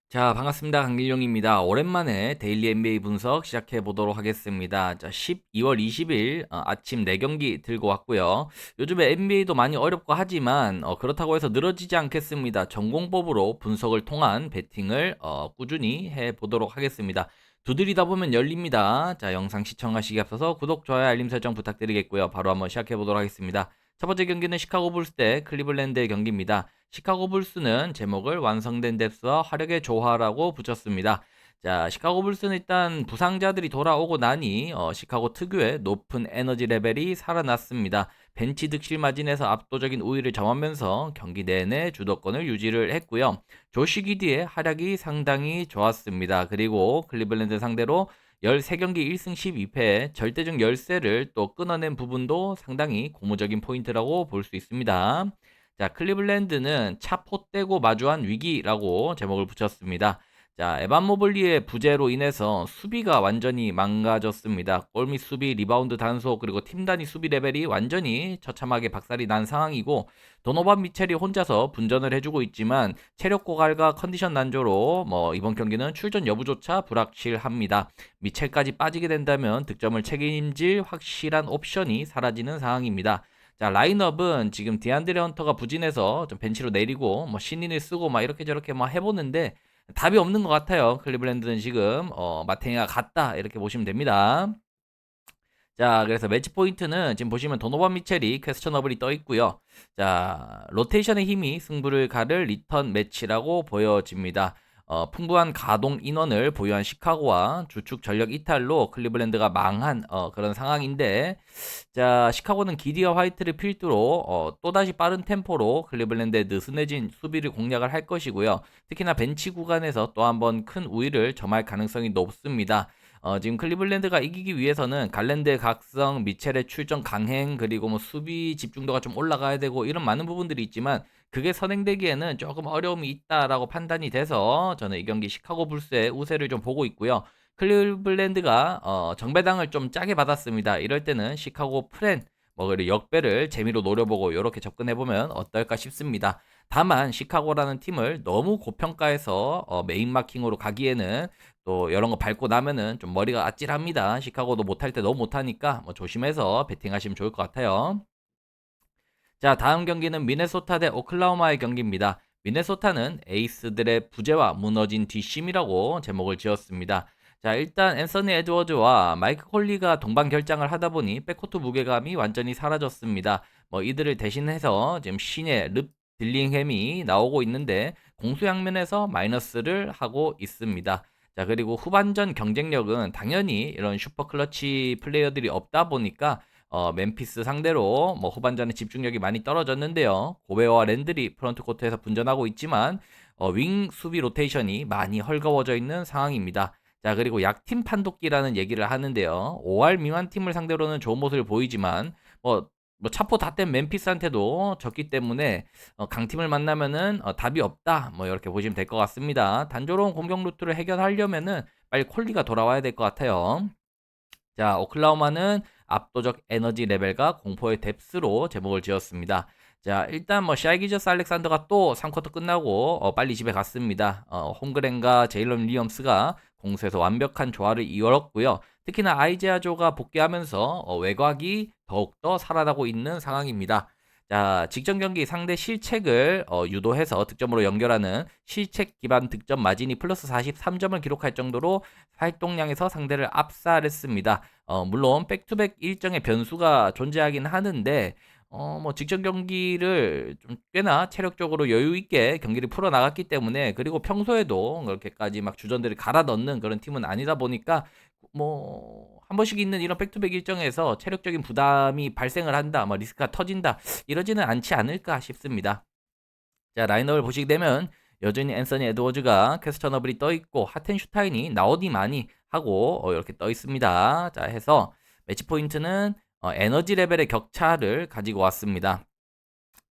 자, 반갑습니다. 강길용입니다. 오랜만에 데일리 NBA 분석 시작해 보도록 하겠습니다. 자, 12월 20일 아침 4경기 들고 왔고요. 요즘에 NBA도 많이 어렵고 하지만 그렇다고 해서 늘어지지 않겠습니다. 전공법으로 분석을 통한 베팅을 꾸준히 해 보도록 하겠습니다. 두드리다 보면 열립니다. 자, 영상 시청하시기 앞서서 구독, 좋아요, 알림 설정 부탁드리겠고요. 바로 한번 시작해 보도록 하겠습니다. 첫 번째 경기는 시카고 불스 대 클리블랜드의 경기입니다. 시카고 불스는 제목을 완성된 뎁스와 화력의 조화라고 붙였습니다. 자, 시카고 불스는 일단 부상자들이 돌아오고 나니 시카고 특유의 높은 에너지 레벨이 살아났습니다. 벤치 득실 마진에서 압도적인 우위를 점하면서 경기 내내 주도권을 유지를 했고요. 조시 기디의 활약이 상당히 좋았습니다. 그리고 클리블랜드 상대로 13경기 1승 12패 절대적 열세를 또 끊어낸 부분도 상당히 고무적인 포인트라고 볼 수 있습니다. 자, 클리블랜드는 차포떼고 마주한 위기라고 제목을 붙였습니다. 자, 에반 모블리의 부재로 인해서 수비가 완전히 망가졌습니다. 골밑 수비, 리바운드 단속, 그리고 팀 단위 수비 레벨이 완전히 처참하게 박살이 난 상황이고, 도노반 미첼이 혼자서 분전을 해주고 있지만 체력 고갈과 컨디션 난조로 이번 경기는 출전 여부조차 불확실합니다. 미첼까지 빠지게 된다면 득점을 책임질 확실한 옵션이 사라지는 상황입니다. 자, 라인업은 지금 디안드레 헌터가 부진해서 좀 벤치로 내리고 신인을 쓰고 막 이렇게 저렇게 막 해보는데 답이 없는 것 같아요. 클리블랜드는 지금 마테니가 갔다 이렇게 보시면 됩니다. 자, 그래서 매치 포인트는 지금 보시면 도노반 미첼이 퀘스천어블이 떠 있고요. 자, 로테이션의 힘이 승부를 가를 리턴 매치라고 보여집니다. 풍부한 가동 인원을 보유한 시카고와 주축 전력 이탈로 클리블랜드가 망한 그런 상황인데, 자, 시카고는 기디와 화이트를 필두로 또다시 빠른 템포로 클리블랜드의 느슨해진 수비를 공략을 할 것이고요. 특히나 벤치 구간에서 또 한 번 큰 우위를 점할 가능성이 높습니다. 지금 클리블랜드가 이기기 위해서는 갈랜드의 각성, 미첼의 출전 강행, 그리고 수비 집중도가 좀 올라가야 되고 이런 많은 부분들이 있지만 그게 선행되기에는 조금 어려움이 있다라고 판단이 돼서 저는 이 경기 시카고 불스의 우세를 좀 보고 있고요. 클리블랜드가 정배당을 좀 짜게 받았습니다. 이럴 때는 시카고 프렌 그리고 역배를 재미로 노려보고 이렇게 접근해보면 어떨까 싶습니다. 다만 시카고라는 팀을 너무 고평가해서 메인 마킹으로 가기에는 또 이런 거 밟고 나면은 좀 머리가 아찔합니다. 시카고도 못할 때 너무 못하니까 조심해서 베팅하시면 좋을 것 같아요. 자, 다음 경기는 미네소타 대 오클라호마의 경기입니다. 미네소타는 에이스들의 부재와 무너진 뒷심이라고 제목을 지었습니다. 자, 일단 앤서니 에드워즈와 마이크 콜리가 동반 결장을 하다 보니 백코트 무게감이 완전히 사라졌습니다. 이들을 대신해서 지금 신의 릅 딜링햄이 나오고 있는데 공수양면에서 마이너스를 하고 있습니다. 자, 그리고 후반전 경쟁력은 당연히 이런 슈퍼 클러치 플레이어들이 없다 보니까 멤피스 상대로 후반전에 집중력이 많이 떨어졌는데요. 고베와 랜들이 프런트 코트에서 분전하고 있지만 윙 수비 로테이션이 많이 헐거워져 있는 상황입니다. 자, 그리고 약팀 판독기라는 얘기를 하는데요. 5할 미만 팀을 상대로는 좋은 모습을 보이지만 차포 다 뗀 멤피스한테도 졌기 때문에 강팀을 만나면은 답이 없다. 이렇게 보시면 될 것 같습니다. 단조로운 공격 루트를 해결하려면은 빨리 콜리가 돌아와야 될 것 같아요. 자, 오클라호마는 압도적 에너지 레벨과 공포의 뎁스로 제목을 지었습니다. 자, 일단 샤이 기저스 알렉산더가 또 3쿼터 끝나고 빨리 집에 갔습니다. 홈그랜과 제일런 리엄스가 공수에서 완벽한 조화를 이뤘고요. 특히나 아이제아조가 복귀하면서 외곽이 더욱더 살아나고 있는 상황입니다. 자, 직전 경기 상대 실책을 유도해서 득점으로 연결하는 실책 기반 득점 마진이 플러스 43점을 기록할 정도로 활동량에서 상대를 압살했습니다. 물론 백투백 일정의 변수가 존재하긴 하는데 직전 경기를 좀 꽤나 체력적으로 여유 있게 경기를 풀어 나갔기 때문에, 그리고 평소에도 그렇게까지 막 주전들을 갈아 넣는 그런 팀은 아니다 보니까 한 번씩 있는 이런 백투백 일정에서 체력적인 부담이 발생을 한다, 리스크가 터진다, 이러지는 않지 않을까 싶습니다. 자, 라인업을 보시게 되면 여전히 앤서니 에드워즈가 퀘스천어블이 떠 있고 하텐슈타인이 나오디 많이 하고 이렇게 떠 있습니다. 자, 해서 매치 포인트는 에너지 레벨의 격차를 가지고 왔습니다.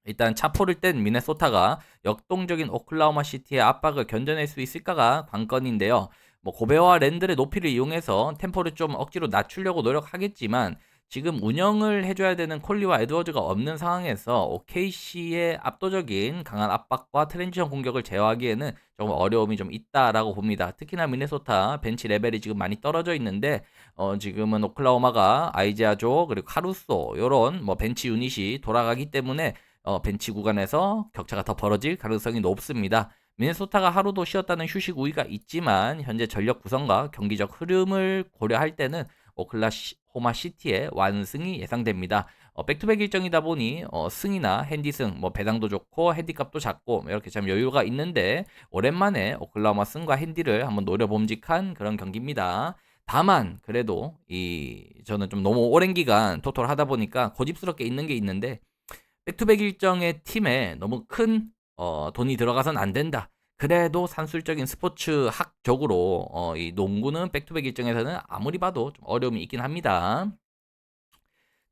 일단 차포를 뗀 미네소타가 역동적인 오클라호마 시티의 압박을 견뎌낼 수 있을까가 관건인데요. 고베와 랜들의 높이를 이용해서 템포를 좀 억지로 낮추려고 노력하겠지만 지금 운영을 해줘야 되는 콜리와 에드워즈가 없는 상황에서 OKC의 압도적인 강한 압박과 트랜지션 공격을 제어하기에는 조금 어려움이 좀 있다라고 봅니다. 특히나 미네소타 벤치 레벨이 지금 많이 떨어져 있는데 지금은 오클라호마가 아이지아 조 그리고 카루소 요런 뭐 벤치 유닛이 돌아가기 때문에 벤치 구간에서 격차가 더 벌어질 가능성이 높습니다. 미네소타가 하루도 쉬었다는 휴식 우위가 있지만 현재 전력 구성과 경기적 흐름을 고려할 때는 오클라호마 시티의 완승이 예상됩니다. 백투백 일정이다 보니 승이나 핸디승, 뭐 배당도 좋고 핸디값도 작고 이렇게 참 여유가 있는데 오랜만에 오클라호마 승과 핸디를 한번 노려봄직한 그런 경기입니다. 다만 그래도 저는 좀 너무 오랜 기간 토토를 하다 보니까 고집스럽게 있는 게 있는데 백투백 일정의 팀에 너무 큰 돈이 들어가선 안 된다. 그래도 산술적인 스포츠 학적으로 이 농구는 백투백 일정에서는 아무리 봐도 좀 어려움이 있긴 합니다.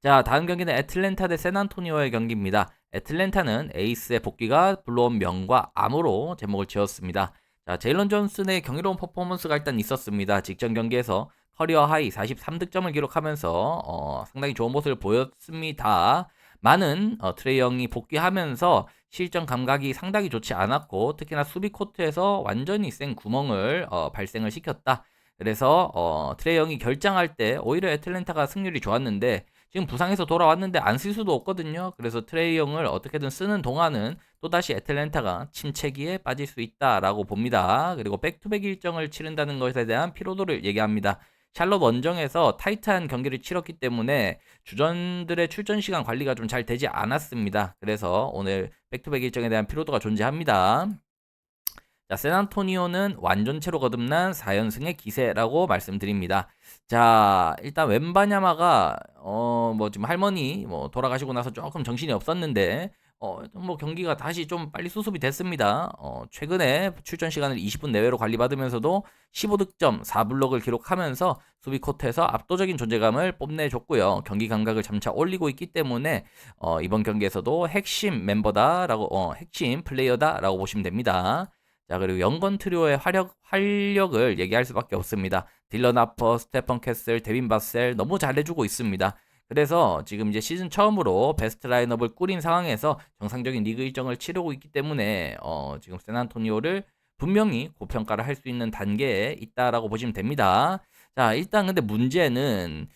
자, 다음 경기는 애틀랜타 대 샌안토니오의 경기입니다. 애틀랜타는 에이스의 복귀가 불러온 명과 암으로 제목을 지었습니다. 자, 제일런 존슨의 경이로운 퍼포먼스가 일단 있었습니다. 직전 경기에서 커리어 하이 43득점을 기록하면서 상당히 좋은 모습을 보였습니다. 많은 트레이 영이 복귀하면서 실전 감각이 상당히 좋지 않았고 특히나 수비 코트에서 완전히 센 구멍을 발생을 시켰다. 그래서 트레이 영이 결장할 때 오히려 애틀랜타가 승률이 좋았는데 지금 부상에서 돌아왔는데 안 쓸 수도 없거든요. 그래서 트레이 영을 어떻게든 쓰는 동안은 또다시 애틀랜타가 침체기에 빠질 수 있다라고 봅니다. 그리고 백투백 일정을 치른다는 것에 대한 피로도를 얘기합니다. 샬럿 원정에서 타이트한 경기를 치렀기 때문에 주전들의 출전 시간 관리가 좀 잘 되지 않았습니다. 그래서 오늘 백투백 일정에 대한 피로도가 존재합니다. 자, 샌안토니오는 완전체로 거듭난 4연승의 기세라고 말씀드립니다. 자, 일단 웬바냐마가 뭐 지금 할머니 뭐 돌아가시고 나서 조금 정신이 없었는데 뭐 경기가 다시 좀 빨리 수습이 됐습니다. 최근에 출전 시간을 20분 내외로 관리받으면서도 15득점, 4블록을 기록하면서 수비 코트에서 압도적인 존재감을 뽐내줬고요. 경기 감각을 점차 올리고 있기 때문에 이번 경기에서도 핵심 멤버다라고 핵심 플레이어다라고 보시면 됩니다. 자, 그리고 연건 트리오의 활력을 얘기할 수밖에 없습니다. 딜런 하퍼, 스테펀 캐슬, 데빈 바셀 너무 잘해주고 있습니다. 그래서 지금 이제 시즌 처음으로 베스트 라인업을 꾸린 상황에서 정상적인 리그 일정을 치르고 있기 때문에 지금 샌안토니오를 분명히 고평가를 할 수 있는 단계에 있다라고 보시면 됩니다. 자, 일단 근데 문제는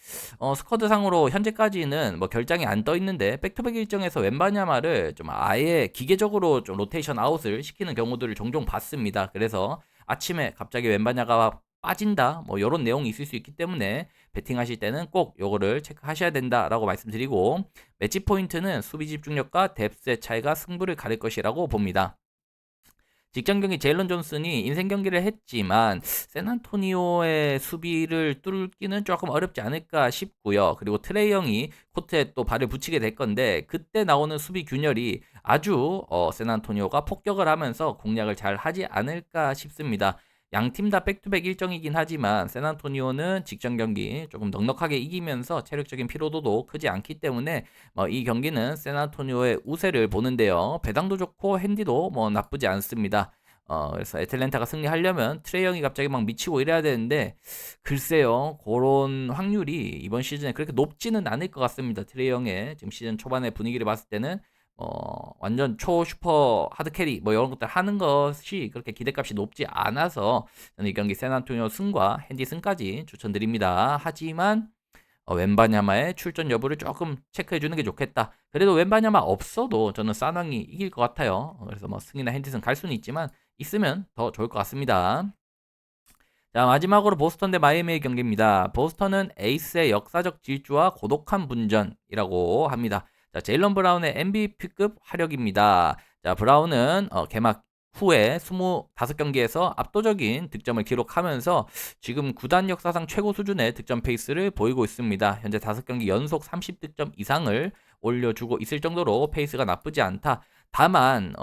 스쿼드상으로 현재까지는 뭐 결장이 안 떠 있는데 백투백 일정에서 웬바냐마를 좀 아예 기계적으로 좀 로테이션 아웃을 시키는 경우들을 종종 봤습니다. 그래서 아침에 갑자기 웬바냐가 빠진다 뭐 이런 내용이 있을 수 있기 때문에 베팅하실 때는 꼭 요거를 체크하셔야 된다라고 말씀드리고 매치 포인트는 수비 집중력과 뎁스의 차이가 승부를 가릴 것이라고 봅니다. 직전 경기 제일런 존슨이 인생 경기를 했지만 샌안토니오의 수비를 뚫기는 조금 어렵지 않을까 싶고요. 그리고 트레이 형이 코트에 또 발을 붙이게 될 건데 그때 나오는 수비 균열이 아주 샌안토니오가 폭격을 하면서 공략을 잘 하지 않을까 싶습니다. 양 팀 다 백투백 일정이긴 하지만 샌안토니오는 직전 경기 조금 넉넉하게 이기면서 체력적인 피로도도 크지 않기 때문에 이 경기는 샌안토니오의 우세를 보는데요. 배당도 좋고 핸디도 뭐 나쁘지 않습니다. 그래서 애틀랜타가 승리하려면 트레이 형이 갑자기 막 미치고 이래야 되는데 글쎄요. 그런 확률이 이번 시즌에 그렇게 높지는 않을 것 같습니다. 트레이 형의 지금 시즌 초반의 분위기를 봤을 때는 완전 초 슈퍼 하드 캐리 뭐 이런 것들 하는 것이 그렇게 기대값이 높지 않아서 저는 이 경기 샌안토니오 승과 핸디 승까지 추천드립니다. 하지만 웬바냐마의 출전 여부를 조금 체크해 주는 게 좋겠다. 그래도 웬바냐마 없어도 저는 사낭이 이길 것 같아요. 그래서 뭐 승이나 핸디승 갈 수는 있지만 있으면 더 좋을 것 같습니다. 자, 마지막으로 보스턴 대 마이애미의 경기입니다. 보스턴은 에이스의 역사적 질주와 고독한 분전이라고 합니다. 자, 제일런 브라운의 MVP급 화력입니다. 자, 브라운은 개막 후에 25경기에서 압도적인 득점을 기록하면서 지금 구단 역사상 최고 수준의 득점 페이스를 보이고 있습니다. 현재 5경기 연속 30득점 이상을 올려주고 있을 정도로 페이스가 나쁘지 않다. 다만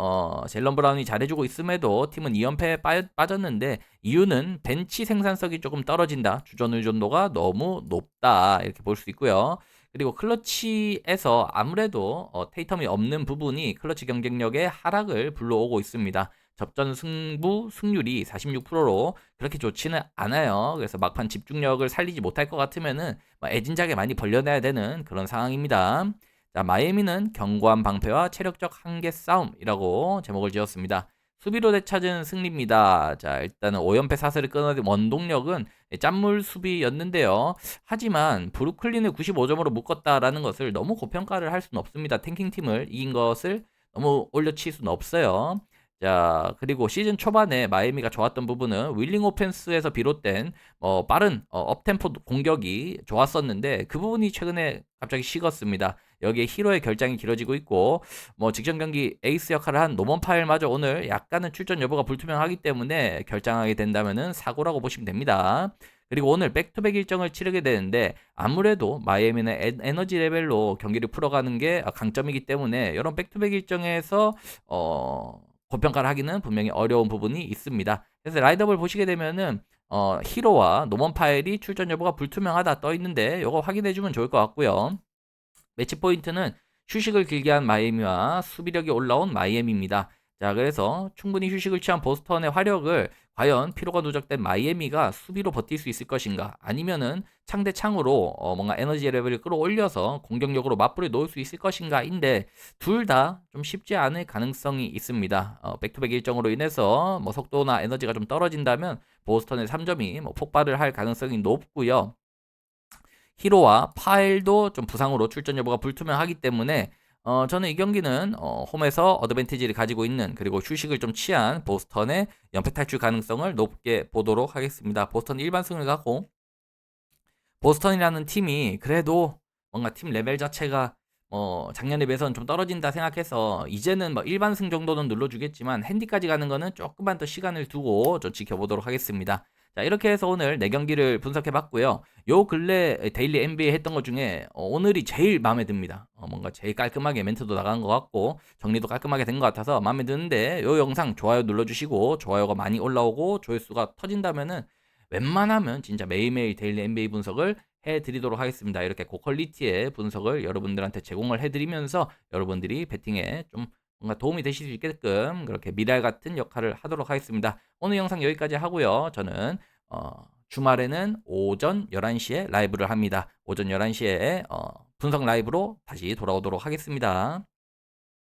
젤런 브라운이 잘해주고 있음에도 팀은 2연패에 빠졌는데 이유는 벤치 생산성이 조금 떨어진다. 주전 의존도가 너무 높다. 이렇게 볼 수 있고요. 그리고 클러치에서 아무래도 테이텀이 없는 부분이 클러치 경쟁력의 하락을 불러오고 있습니다. 접전 승부 승률이 46%로 그렇게 좋지는 않아요. 그래서 막판 집중력을 살리지 못할 것 같으면은 애진작에 많이 벌려내야 되는 그런 상황입니다. 자, 마이애미는 견고한 방패와 체력적 한계 싸움이라고 제목을 지었습니다. 수비로 되찾은 승리입니다. 자, 일단은 5연패 사슬을 끊어낸 원동력은 짠물 수비였는데요. 하지만 브루클린을 95점으로 묶었다라는 것을 너무 고평가를 할 수는 없습니다. 탱킹팀을 이긴 것을 너무 올려칠 수는 없어요. 자, 그리고 시즌 초반에 마이애미가 좋았던 부분은 윌링 오펜스에서 비롯된 빠른 업템포 공격이 좋았었는데 그 부분이 최근에 갑자기 식었습니다. 여기에 히로의 결장이 길어지고 있고 직전 경기 에이스 역할을 한 노먼 파일마저 오늘 약간은 출전 여부가 불투명하기 때문에 결장하게 된다면은 사고라고 보시면 됩니다. 그리고 오늘 백투백 일정을 치르게 되는데 아무래도 마이애미는 에너지 레벨로 경기를 풀어가는 게 강점이기 때문에 이런 백투백 일정에서 고평가를 하기는 분명히 어려운 부분이 있습니다. 그래서 라인업을 보시게 되면은 히로와 노먼 파일이 출전 여부가 불투명하다 떠 있는데 이거 확인해 주면 좋을 것 같고요. 매치 포인트는 휴식을 길게 한 마이애미와 수비력이 올라온 마이애미입니다. 자, 그래서 충분히 휴식을 취한 보스턴의 화력을 과연 피로가 누적된 마이애미가 수비로 버틸 수 있을 것인가? 아니면은 창대 창으로 뭔가 에너지 레벨을 끌어올려서 공격력으로 맞불을 놓을 수 있을 것인가인데 둘 다 좀 쉽지 않을 가능성이 있습니다. 백투백 일정으로 인해서 속도나 에너지가 좀 떨어진다면 보스턴의 3점이 폭발을 할 가능성이 높고요. 히로와 파일도 좀 부상으로 출전 여부가 불투명하기 때문에 저는 이 경기는 홈에서 어드밴티지를 가지고 있는 그리고 휴식을 좀 취한 보스턴의 연패 탈출 가능성을 높게 보도록 하겠습니다. 보스턴 일반승을 갖고 보스턴이라는 팀이 그래도 뭔가 팀 레벨 자체가 작년에 비해서는 좀 떨어진다 생각해서 이제는 일반승 정도는 눌러주겠지만 핸디까지 가는 거는 조금만 더 시간을 두고 좀 지켜보도록 하겠습니다. 자, 이렇게 해서 오늘 4경기를 분석해봤고요. 요 근래 데일리 NBA 했던 것 중에 오늘이 제일 마음에 듭니다. 뭔가 제일 깔끔하게 멘트도 나간 것 같고 정리도 깔끔하게 된 것 같아서 마음에 드는데 요 영상 좋아요 눌러주시고 좋아요가 많이 올라오고 조회수가 터진다면은 웬만하면 진짜 매일매일 데일리 NBA 분석을 해드리도록 하겠습니다. 이렇게 고퀄리티의 분석을 여러분들한테 제공을 해드리면서 여러분들이 배팅에 좀 뭔가 도움이 되실 수 있게끔 그렇게 미랄 같은 역할을 하도록 하겠습니다. 오늘 영상 여기까지 하고요. 저는 주말에는 오전 11시에 라이브를 합니다. 오전 11시에 분석 라이브로 다시 돌아오도록 하겠습니다.